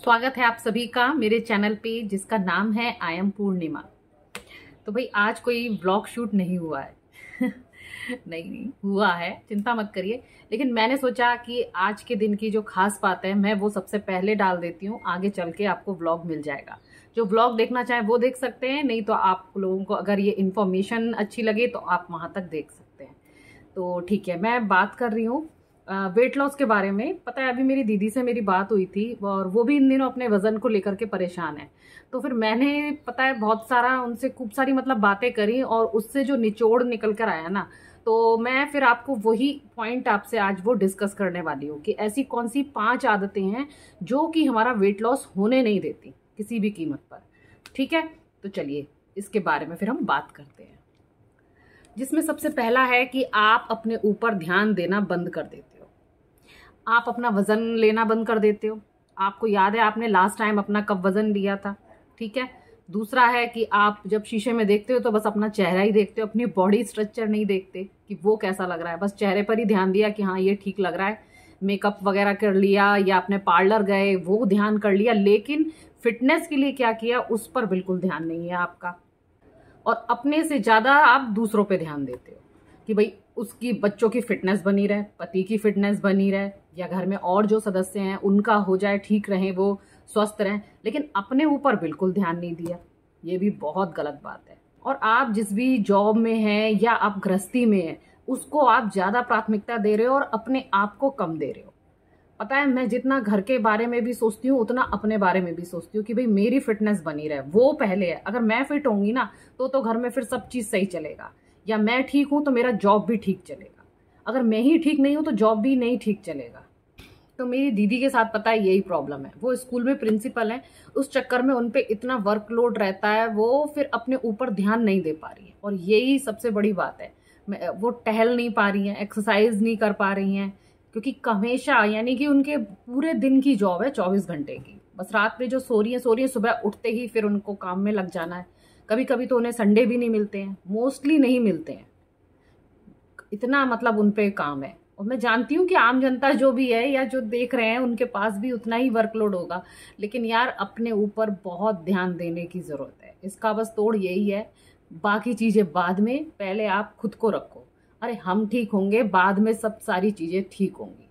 स्वागत है आप सभी का मेरे चैनल पे जिसका नाम है आई एम पूर्णिमा। तो भाई आज कोई व्लॉग शूट नहीं हुआ है नहीं हुआ है, चिंता मत करिए। लेकिन मैंने सोचा कि आज के दिन की जो खास बात है मैं वो सबसे पहले डाल देती हूँ, आगे चल के आपको व्लॉग मिल जाएगा। जो व्लॉग देखना चाहे वो देख सकते हैं, नहीं तो आप लोगों को अगर ये इन्फॉर्मेशन अच्छी लगे तो आप वहाँ तक देख सकते हैं। तो ठीक है, मैं बात कर रही हूँ वेट लॉस के बारे में। पता है अभी मेरी दीदी से मेरी बात हुई थी और वो भी इन दिनों अपने वजन को लेकर के परेशान है। तो फिर मैंने पता है बहुत सारा उनसे खूब सारी मतलब बातें करी और उससे जो निचोड़ निकल कर आया ना, तो मैं फिर आपको वही पॉइंट आपसे आज वो डिस्कस करने वाली हूँ कि ऐसी कौन सी 5 आदतें हैं जो कि हमारा वेट लॉस होने नहीं देती किसी भी कीमत पर। ठीक है, तो चलिए इसके बारे में फिर हम बात करते हैं। जिसमें सबसे पहला है कि आप अपने ऊपर ध्यान देना बंद कर देते हो। आप अपना वजन लेना बंद कर देते हो। आपको याद है आपने लास्ट टाइम अपना कब वजन लिया था? ठीक है। दूसरा है कि आप जब शीशे में देखते हो तो बस अपना चेहरा ही देखते हो, अपनी बॉडी स्ट्रक्चर नहीं देखते कि वो कैसा लग रहा है। बस चेहरे पर ही ध्यान दिया कि हाँ ये ठीक लग रहा है, मेकअप वगैरह कर लिया या अपने पार्लर गए वो ध्यान कर लिया, लेकिन फिटनेस के लिए क्या किया उस पर बिल्कुल ध्यान नहीं है आपका। और अपने से ज्यादा आप दूसरों पे ध्यान देते हो कि भाई उसकी बच्चों की फिटनेस बनी रहे, पति की फिटनेस बनी रहे, या घर में और जो सदस्य हैं उनका हो जाए, ठीक रहें, वो स्वस्थ रहें, लेकिन अपने ऊपर बिल्कुल ध्यान नहीं दिया। ये भी बहुत गलत बात है। और आप जिस भी जॉब में हैं या आप गृहस्थी में हैं उसको आप ज्यादा प्राथमिकता दे रहे हो और अपने आप को कम दे रहे हो। पता है मैं जितना घर के बारे में भी सोचती हूँ उतना अपने बारे में भी सोचती हूँ कि भाई मेरी फिटनेस बनी रहे, वो पहले है। अगर मैं फिट होंगी ना तो घर में फिर सब चीज सही चलेगा, या मैं ठीक हूं तो मेरा जॉब भी ठीक चलेगा। अगर मैं ही ठीक नहीं हूं तो जॉब भी नहीं ठीक चलेगा। तो मेरी दीदी के साथ पता है यही प्रॉब्लम है। वो स्कूल में प्रिंसिपल है, उस चक्कर में उनपे इतना वर्कलोड रहता है, वो फिर अपने ऊपर ध्यान नहीं दे पा रही है। और यही सबसे बड़ी बात है, वो टहल नहीं पा रही हैं, एक्सरसाइज नहीं कर पा रही हैं, क्योंकि हमेशा यानी कि उनके पूरे दिन की जॉब है 24 घंटे की। बस रात में जो सो रही है सुबह उठते ही फिर उनको काम में लग जाना है। कभी कभी तो उन्हें संडे भी नहीं मिलते हैं, मोस्टली नहीं मिलते हैं, इतना मतलब उन पे काम है। और मैं जानती हूँ कि आम जनता जो भी है या जो देख रहे हैं उनके पास भी उतना ही वर्कलोड होगा, लेकिन यार अपने ऊपर बहुत ध्यान देने की जरूरत है। इसका बस तोड़ यही है, बाकी चीजें बाद में, पहले आप खुद को रखो। अरे हम ठीक होंगे, बाद में सब सारी चीजें ठीक होंगी।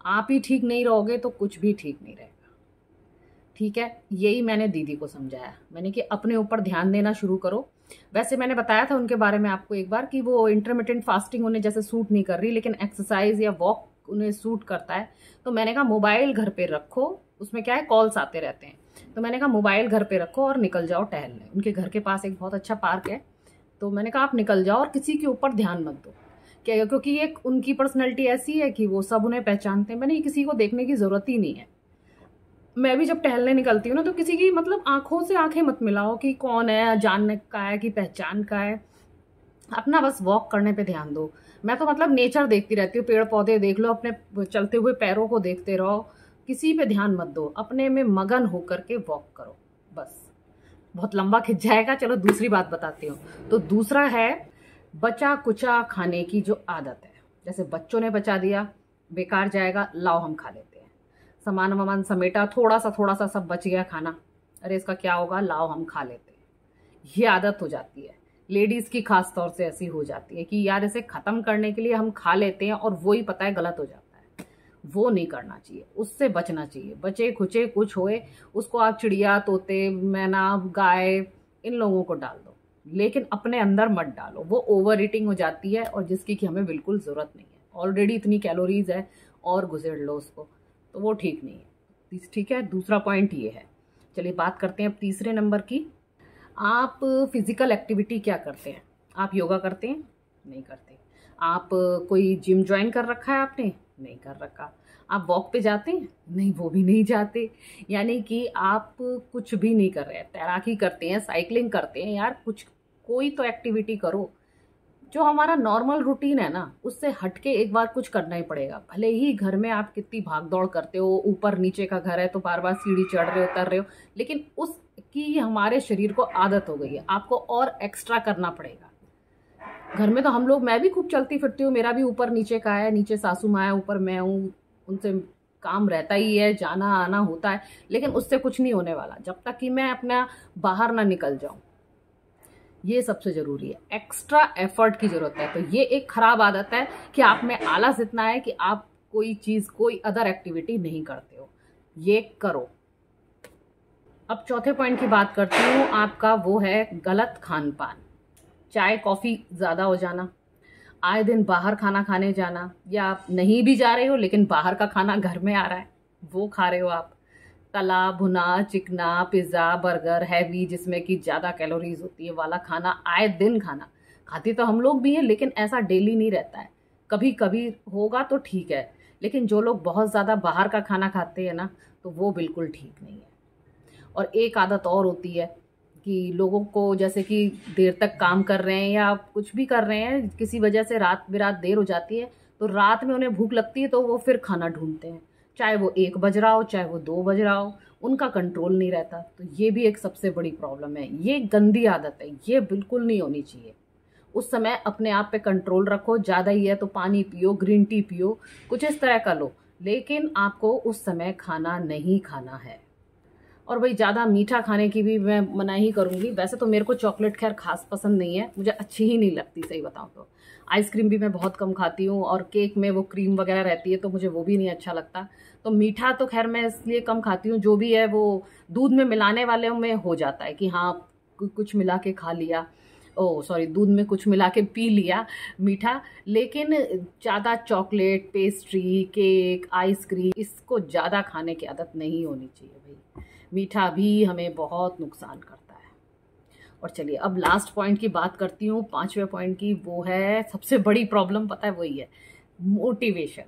आप ही ठीक नहीं रहोगे तो कुछ भी ठीक नहीं रहेगा। ठीक है, यही मैंने दीदी को समझाया, मैंने कि अपने ऊपर ध्यान देना शुरू करो। वैसे मैंने बताया था उनके बारे में आपको एक बार कि वो इंटरमिटेंट फास्टिंग उन्हें जैसे सूट नहीं कर रही, लेकिन एक्सरसाइज या वॉक उन्हें सूट करता है। तो मैंने कहा मोबाइल घर पे रखो, उसमें क्या है कॉल्स आते रहते हैं, तो मैंने कहा मोबाइल घर पे रखो और निकल जाओ टहलने। उनके घर के पास एक बहुत अच्छा पार्क है, तो मैंने कहा आप निकल जाओ और किसी के ऊपर ध्यान मत दो। क्या, क्योंकि एक उनकी पर्सनैलिटी ऐसी है कि वो सब उन्हें पहचानते हैं। मैंने किसी को देखने की जरूरत ही नहीं है। मैं भी जब टहलने निकलती हूँ ना तो किसी की मतलब आंखों से आंखें मत मिलाओ कि कौन है, जानने का है कि पहचान का है। अपना बस वॉक करने पे ध्यान दो। मैं तो मतलब नेचर देखती रहती हूँ, पेड़ पौधे देख लो, अपने चलते हुए पैरों को देखते रहो, किसी पे ध्यान मत दो, अपने में मगन होकर के वॉक करो। बस बहुत लंबा खिंच जाएगा, चलो दूसरी बात बताती हूँ। तो दूसरा है बचा कुचा खाने की जो आदत है। जैसे बच्चों ने बचा दिया, बेकार जाएगा, लाओ हम खा लेते हैं। सामान वामान समेटा, थोड़ा सा सब बच गया खाना, अरे इसका क्या होगा, लाओ हम खा लेते हैं। ये आदत हो जाती है लेडीज की, खास तौर से ऐसी हो जाती है कि यार इसे खत्म करने के लिए हम खा लेते हैं, और वो ही पता है गलत हो जाता है। वो नहीं करना चाहिए, उससे बचना चाहिए। बचे खुचे कुछ होए उसको आप चिड़िया, तोते, मैना, गाय, इन लोगों को डाल दो, लेकिन अपने अंदर मत डालो। वो ओवर ईटिंग हो जाती है और जिसकी कि हमें बिल्कुल जरूरत नहीं है। ऑलरेडी इतनी कैलोरीज है और गुजर लो उसको, तो वो ठीक नहीं है। ठीक है, दूसरा पॉइंट ये है। चलिए बात करते हैं अब तीसरे नंबर की। आप फिजिकल एक्टिविटी क्या करते हैं? आप योगा करते हैं? नहीं करते। आप कोई जिम ज्वाइन कर रखा है आपने? नहीं कर रखा। आप वॉक पे जाते हैं? नहीं, वो भी नहीं जाते। यानी कि आप कुछ भी नहीं कर रहे हैं। तैराकी करते हैं, साइकिलिंग करते हैं, यार कुछ कोई तो एक्टिविटी करो। जो हमारा नॉर्मल रूटीन है ना उससे हटके एक बार कुछ करना ही पड़ेगा। भले ही घर में आप कितनी भाग दौड़ करते हो, ऊपर नीचे का घर है तो बार बार सीढ़ी चढ़ रहे हो, उतर रहे हो, लेकिन उसकी हमारे शरीर को आदत हो गई है, आपको और एक्स्ट्रा करना पड़ेगा। घर में तो हम लोग, मैं भी खूब चलती फिरती हूँ, मेरा भी ऊपर नीचे का है, नीचे सासू माँ है, ऊपर मैं हूँ, उनसे काम रहता ही है, जाना आना होता है, लेकिन उससे कुछ नहीं होने वाला जब तक कि मैं अपना बाहर ना निकल जाऊं। ये सबसे जरूरी है, एक्स्ट्रा एफर्ट की जरूरत है। तो ये एक खराब आदत है कि आप में आलस इतना है कि आप कोई चीज, कोई अदर एक्टिविटी नहीं करते हो। ये करो। अब चौथे पॉइंट की बात करती हूँ, आपका वो है गलत खान पान। चाय कॉफी ज्यादा हो जाना, आए दिन बाहर खाना खाने जाना, या आप नहीं भी जा रहे हो लेकिन बाहर का खाना घर में आ रहा है, वो खा रहे हो आप। तला भुना, चिकना, पिज्जा, बर्गर, हैवी, जिसमें कि ज्यादा कैलोरीज होती है वाला खाना आए दिन खाना। खाते तो हम लोग भी हैं, लेकिन ऐसा डेली नहीं रहता है, कभी कभी होगा तो ठीक है। लेकिन जो लोग बहुत ज्यादा बाहर का खाना खाते हैं ना, तो वो बिल्कुल ठीक नहीं है। और एक आदत और होती है कि लोगों को, जैसे कि देर तक काम कर रहे हैं या कुछ भी कर रहे हैं, किसी वजह से रात बिरात देर हो जाती है, तो रात में उन्हें भूख लगती है, तो वो फिर खाना ढूंढते हैं, चाहे वो 1 बज रहा हो चाहे वो 2 बज रहा हो, उनका कंट्रोल नहीं रहता। तो ये भी एक सबसे बड़ी प्रॉब्लम है, ये गंदी आदत है, ये बिल्कुल नहीं होनी चाहिए। उस समय अपने आप पे कंट्रोल रखो, ज़्यादा ही है तो पानी पियो, ग्रीन टी पियो, कुछ इस तरह का लो, लेकिन आपको उस समय खाना नहीं खाना है। और भाई ज़्यादा मीठा खाने की भी मैं मना ही करूँगी। वैसे तो मेरे को चॉकलेट खैर खास पसंद नहीं है, मुझे अच्छी ही नहीं लगती, सही बताऊँ तो। आइसक्रीम भी मैं बहुत कम खाती हूँ, और केक में वो क्रीम वगैरह रहती है तो मुझे वो भी नहीं अच्छा लगता। तो मीठा तो खैर मैं इसलिए कम खाती हूँ, जो भी है वो दूध में मिलाने वाले में हो जाता है कि हाँ कुछ मिला के खा लिया, ओ सॉरी, दूध में कुछ मिला के पी लिया मीठा। लेकिन ज़्यादा चॉकलेट, पेस्ट्री, केक, आइसक्रीम, इसको ज़्यादा खाने की आदत नहीं होनी चाहिए भाई। मीठा भी हमें बहुत नुकसान करता है। और चलिए अब लास्ट पॉइंट की बात करती हूँ, 5वें पॉइंट की। वो है सबसे बड़ी प्रॉब्लम, पता है वही है, मोटिवेशन।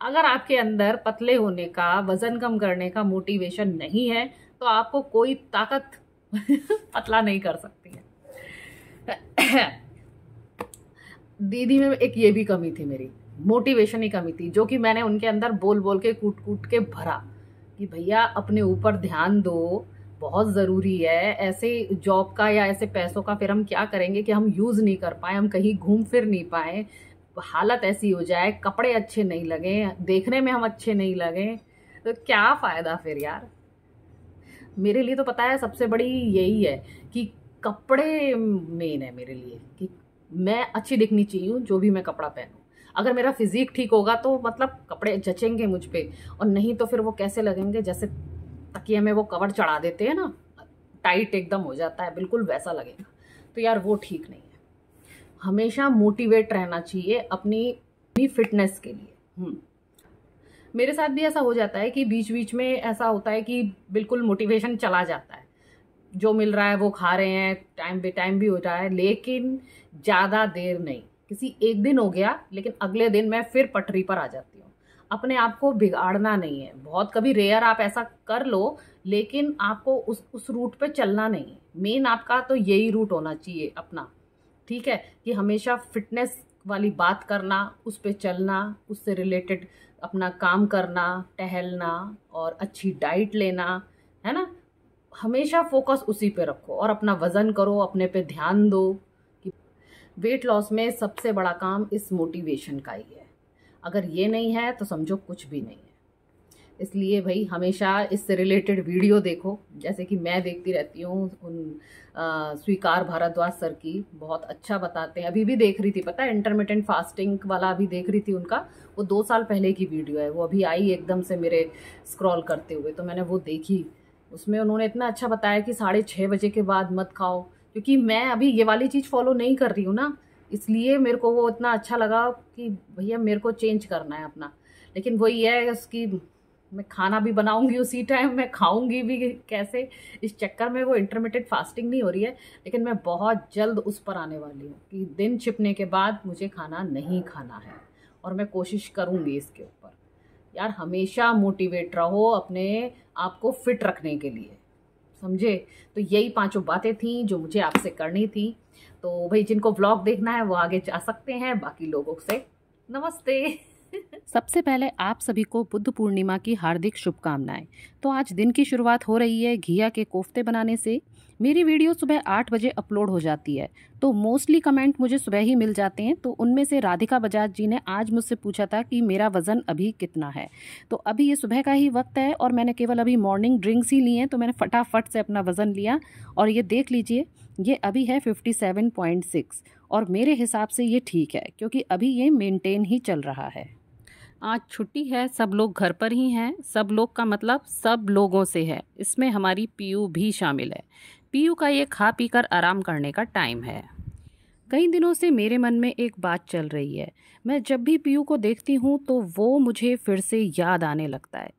अगर आपके अंदर पतले होने का, वजन कम करने का मोटिवेशन नहीं है, तो आपको कोई ताकत पतला नहीं कर सकती है। दीदी में एक ये भी कमी थी, मेरी मोटिवेशन ही कमी थी, जो कि मैंने उनके अंदर बोल बोल के, कूट कूट के भरा कि भैया अपने ऊपर ध्यान दो, बहुत ज़रूरी है। ऐसे जॉब का या ऐसे पैसों का फिर हम क्या करेंगे कि हम यूज़ नहीं कर पाए, हम कहीं घूम फिर नहीं पाए, हालत ऐसी हो जाए, कपड़े अच्छे नहीं लगे, देखने में हम अच्छे नहीं लगे, तो क्या फ़ायदा फिर यार। मेरे लिए तो पता है सबसे बड़ी यही है कि कपड़े मेन है मेरे लिए, कि मैं अच्छी दिखनी चाहिए जो भी मैं कपड़ा पहनूं। अगर मेरा फिजिक ठीक होगा तो मतलब कपड़े जचेंगे मुझ पे, और नहीं तो फिर वो कैसे लगेंगे, जैसे तकिए में वो कवर चढ़ा देते हैं ना, टाइट एकदम हो जाता है, बिल्कुल वैसा लगेगा। तो यार वो ठीक नहीं है। हमेशा मोटिवेट रहना चाहिए अपनी फिटनेस के लिए। मेरे साथ भी ऐसा हो जाता है कि बीच बीच में ऐसा होता है कि बिल्कुल मोटिवेशन चला जाता है, जो मिल रहा है वो खा रहे हैं, टाइम बे टाइम भी हो रहा है, लेकिन ज़्यादा देर नहीं। किसी एक दिन हो गया, लेकिन अगले दिन मैं फिर पटरी पर आ जाती हूँ। अपने आप को बिगाड़ना नहीं है, बहुत कभी रेयर आप ऐसा कर लो, लेकिन आपको उस रूट पे चलना नहीं है। मेन आपका तो यही रूट होना चाहिए अपना, ठीक है, कि हमेशा फिटनेस वाली बात करना, उस पे चलना, उससे रिलेटेड अपना काम करना, टहलना और अच्छी डाइट लेना, है ना। हमेशा फोकस उसी पे रखो और अपना वजन करो, अपने पे ध्यान दो। कि वेट लॉस में सबसे बड़ा काम इस मोटिवेशन का ही है। अगर ये नहीं है तो समझो कुछ भी नहीं है। इसलिए भाई हमेशा इससे रिलेटेड वीडियो देखो, जैसे कि मैं देखती रहती हूँ उन स्वीकार भारद्वाज सर की, बहुत अच्छा बताते हैं। अभी भी देख रही थी, पता है, इंटरमिटेंट फास्टिंग वाला अभी देख रही थी उनका, वो 2 साल पहले की वीडियो है, वो अभी आई एकदम से मेरे स्क्रॉल करते हुए, तो मैंने वो देखी। उसमें उन्होंने इतना अच्छा बताया कि 6:30 बजे के बाद मत खाओ, क्योंकि मैं अभी ये वाली चीज़ फॉलो नहीं कर रही हूँ ना, इसलिए मेरे को वो इतना अच्छा लगा कि भैया मेरे को चेंज करना है अपना। लेकिन वही है उसकी, मैं खाना भी बनाऊंगी उसी टाइम, मैं खाऊंगी भी कैसे, इस चक्कर में वो इंटरमिटेंट फास्टिंग नहीं हो रही है। लेकिन मैं बहुत जल्द उस पर आने वाली हूँ कि दिन छिपने के बाद मुझे खाना नहीं खाना है, और मैं कोशिश करूँगी इसके ऊपर। यार हमेशा मोटिवेट रहो अपने आप को फिट रखने के लिए, समझे। तो यही 5 बातें थी जो मुझे आपसे करनी थी। तो भाई जिनको व्लॉग देखना है वो आगे जा सकते हैं, बाकी लोगों से नमस्ते। सबसे पहले आप सभी को बुद्ध पूर्णिमा की हार्दिक शुभकामनाएं। तो आज दिन की शुरुआत हो रही है घिया के कोफ्ते बनाने से। मेरी वीडियो सुबह 8 बजे अपलोड हो जाती है, तो मोस्टली कमेंट मुझे सुबह ही मिल जाते हैं। तो उनमें से राधिका बजाज जी ने आज मुझसे पूछा था कि मेरा वज़न अभी कितना है। तो अभी ये सुबह का ही वक्त है और मैंने केवल अभी मॉर्निंग ड्रिंक्स ही लिए हैं, तो मैंने फटाफट से अपना वज़न लिया और ये देख लीजिए, ये अभी है 57.6 और मेरे हिसाब से ये ठीक है, क्योंकि अभी ये मेंटेन ही चल रहा है। आज छुट्टी है, सब लोग घर पर ही हैं। सब लोग का मतलब सब लोगों से है, इसमें हमारी पीयू भी शामिल है। पीयू का ये खा पी कर आराम करने का टाइम है। कई दिनों से मेरे मन में एक बात चल रही है। मैं जब भी पीयू को देखती हूँ तो वो मुझे फिर से याद आने लगता है।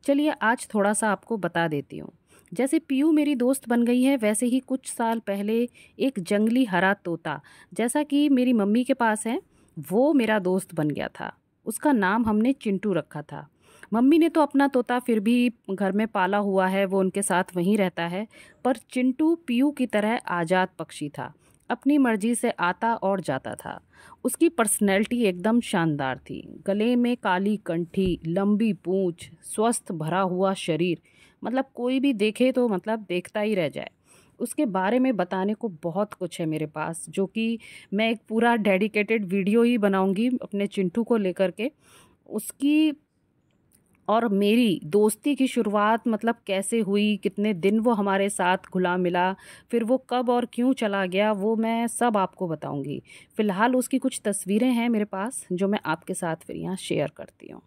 चलिए आज थोड़ा सा आपको बता देती हूँ। जैसे पीयू मेरी दोस्त बन गई है, वैसे ही कुछ साल पहले एक जंगली हरा तोता, जैसा कि मेरी मम्मी के पास है, वो मेरा दोस्त बन गया था। उसका नाम हमने चिंटू रखा था। मम्मी ने तो अपना तोता फिर भी घर में पाला हुआ है, वो उनके साथ वहीं रहता है, पर चिंटू पीयू की तरह आज़ाद पक्षी था। अपनी मर्जी से आता और जाता था। उसकी पर्सनैलिटी एकदम शानदार थी। गले में काली कंठी, लंबी पूंछ, स्वस्थ भरा हुआ शरीर, मतलब कोई भी देखे तो मतलब देखता ही रह जाए। उसके बारे में बताने को बहुत कुछ है मेरे पास, जो कि मैं एक पूरा डेडिकेटेड वीडियो ही बनाऊंगी अपने चिंटू को लेकर के। उसकी और मेरी दोस्ती की शुरुआत मतलब कैसे हुई, कितने दिन वो हमारे साथ घुला मिला, फिर वो कब और क्यों चला गया, वो मैं सब आपको बताऊंगी। फ़िलहाल उसकी कुछ तस्वीरें हैं मेरे पास, जो मैं आपके साथ फिर यहाँ शेयर करती हूँ।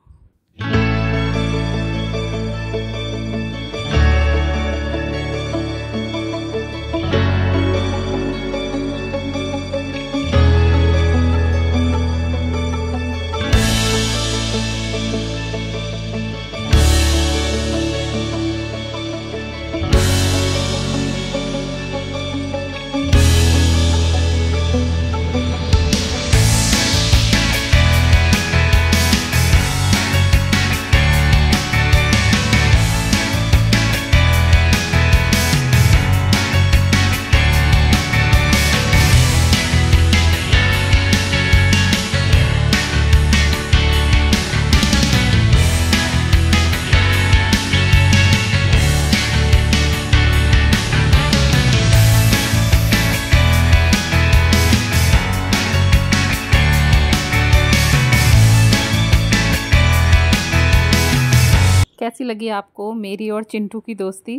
कैसी लगी आपको मेरी और चिंटू की दोस्ती?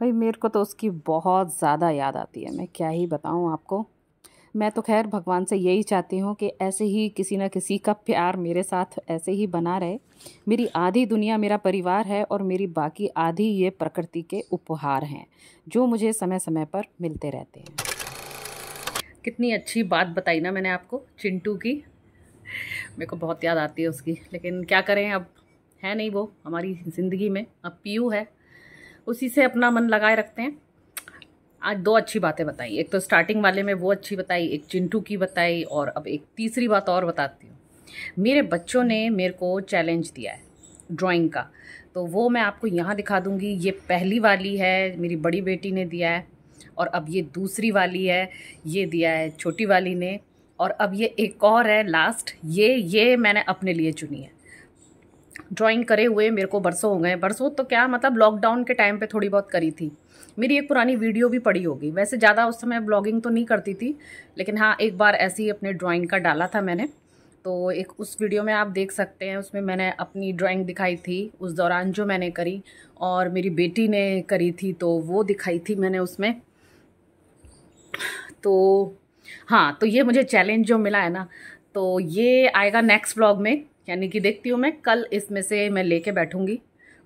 भाई मेरे को तो उसकी बहुत ज़्यादा याद आती है, मैं क्या ही बताऊँ आपको। मैं तो खैर भगवान से यही चाहती हूँ कि ऐसे ही किसी न किसी का प्यार मेरे साथ ऐसे ही बना रहे। मेरी आधी दुनिया मेरा परिवार है और मेरी बाकी आधी ये प्रकृति के उपहार हैं, जो मुझे समय समय पर मिलते रहते हैं। कितनी अच्छी बात बताई ना मैंने आपको चिंटू की। मेरे को बहुत याद आती है उसकी, लेकिन क्या करें, अब है नहीं वो हमारी ज़िंदगी में। अब पीयू है, उसी से अपना मन लगाए रखते हैं। आज दो अच्छी बातें बताई, एक तो स्टार्टिंग वाले में वो अच्छी बताई, एक चिंटू की बताई, और अब एक तीसरी बात और बताती हूँ। मेरे बच्चों ने मेरे को चैलेंज दिया है ड्राइंग का, तो वो मैं आपको यहाँ दिखा दूँगी। ये पहली वाली है, मेरी बड़ी बेटी ने दिया है, और अब ये दूसरी वाली है, ये दिया है छोटी वाली ने, और अब ये एक और है लास्ट, ये मैंने अपने लिए चुनी है। ड्राइंग करे हुए मेरे को बरसों हो गए, बरसों तो क्या मतलब लॉकडाउन के टाइम पे थोड़ी बहुत करी थी। मेरी एक पुरानी वीडियो भी पड़ी होगी, वैसे ज़्यादा उस समय ब्लॉगिंग तो नहीं करती थी, लेकिन हाँ एक बार ऐसे ही अपने ड्राइंग का डाला था मैंने, तो एक उस वीडियो में आप देख सकते हैं, उसमें मैंने अपनी ड्राइंग दिखाई थी उस दौरान जो मैंने करी, और मेरी बेटी ने करी थी तो वो दिखाई थी मैंने उसमें। तो हाँ, तो ये मुझे चैलेंज जो मिला है ना, तो ये आएगा नेक्स्ट व्लॉग में, यानी कि देखती हूँ मैं कल इसमें से मैं लेके बैठूँगी,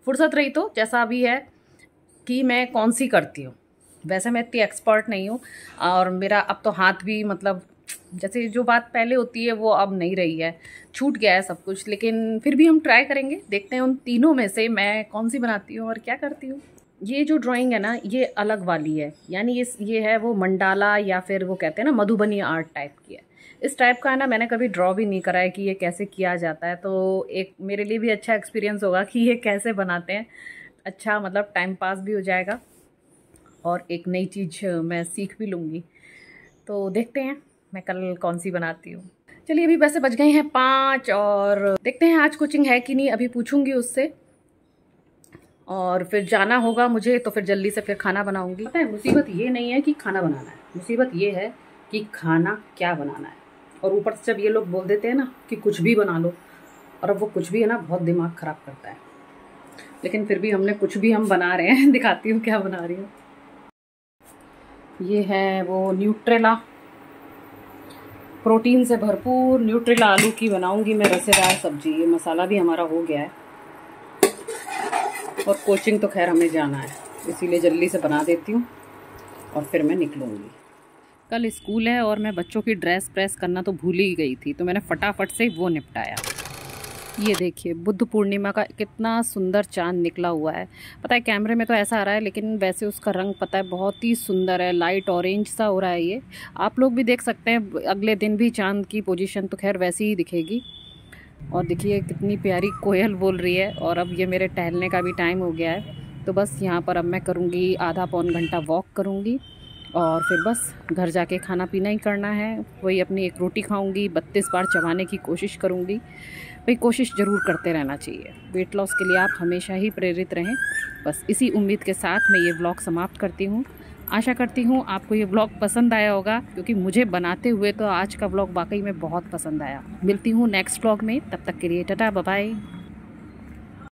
फुर्सत रही तो, जैसा अभी है कि मैं कौन सी करती हूँ। वैसे मैं इतनी एक्सपर्ट नहीं हूँ, और मेरा अब तो हाथ भी मतलब जैसे जो बात पहले होती है वो अब नहीं रही है, छूट गया है सब कुछ, लेकिन फिर भी हम ट्राई करेंगे, देखते हैं उन तीनों में से मैं कौन सी बनाती हूँ और क्या करती हूँ। ये जो ड्राइंग है ना, ये अलग वाली है, यानी ये है वो मंडाला, या फिर वो कहते हैं ना मधुबनी आर्ट टाइप की है। इस टाइप का है ना, मैंने कभी ड्रॉ भी नहीं करा है कि ये कैसे किया जाता है, तो एक मेरे लिए भी अच्छा एक्सपीरियंस होगा कि ये कैसे बनाते हैं। अच्छा मतलब टाइम पास भी हो जाएगा और एक नई चीज़ मैं सीख भी लूँगी। तो देखते हैं मैं कल कौन सी बनाती हूँ। चलिए अभी वैसे बज गए हैं 5 और देखते हैं आज कोचिंग है कि नहीं, अभी पूछूंगी उससे और फिर जाना होगा मुझे, तो फिर जल्दी से फिर खाना बनाऊंगी। पता है मुसीबत ये नहीं है कि खाना बनाना है, मुसीबत ये है कि खाना क्या बनाना है। और ऊपर से जब ये लोग बोल देते हैं ना कि कुछ भी बना लो, और अब वो कुछ भी है ना बहुत दिमाग ख़राब करता है। लेकिन फिर भी हमने कुछ भी हम बना रहे हैं। दिखाती हूँ क्या बना रही हूँ। ये है वो न्यूट्रेला, प्रोटीन से भरपूर न्यूट्रेला आलू की बनाऊंगी मैं रसेदार सब्जी। ये मसाला भी हमारा हो गया है और कोचिंग तो खैर हमें जाना है, इसीलिए जल्दी से बना देती हूँ और फिर मैं निकलूँगी। कल स्कूल है और मैं बच्चों की ड्रेस प्रेस करना तो भूल ही गई थी, तो मैंने फटाफट से वो निपटाया। ये देखिए बुद्ध पूर्णिमा का कितना सुंदर चांद निकला हुआ है। पता है कैमरे में तो ऐसा आ रहा है, लेकिन वैसे उसका रंग पता है बहुत ही सुंदर है, लाइट ऑरेंज सा हो रहा है। ये आप लोग भी देख सकते हैं, अगले दिन भी चांद की पोजीशन तो खैर वैसी ही दिखेगी। और देखिए कितनी प्यारी कोयल बोल रही है। और अब ये मेरे टहलने का भी टाइम हो गया है, तो बस यहाँ पर अब मैं करूँगी आधा पौन घंटा वॉक करूँगी और फिर बस घर जाके खाना पीना ही करना है। वही अपनी एक रोटी खाऊंगी, 32 बार चबाने की कोशिश करूंगी। भाई कोशिश ज़रूर करते रहना चाहिए, वेट लॉस के लिए आप हमेशा ही प्रेरित रहें। बस इसी उम्मीद के साथ मैं ये व्लॉग समाप्त करती हूँ। आशा करती हूँ आपको ये व्लॉग पसंद आया होगा, क्योंकि मुझे बनाते हुए तो आज का व्लॉग वाकई में बहुत पसंद आया। मिलती हूँ नेक्स्ट व्लॉग में, तब तक के लिए टाटा बाय बाय।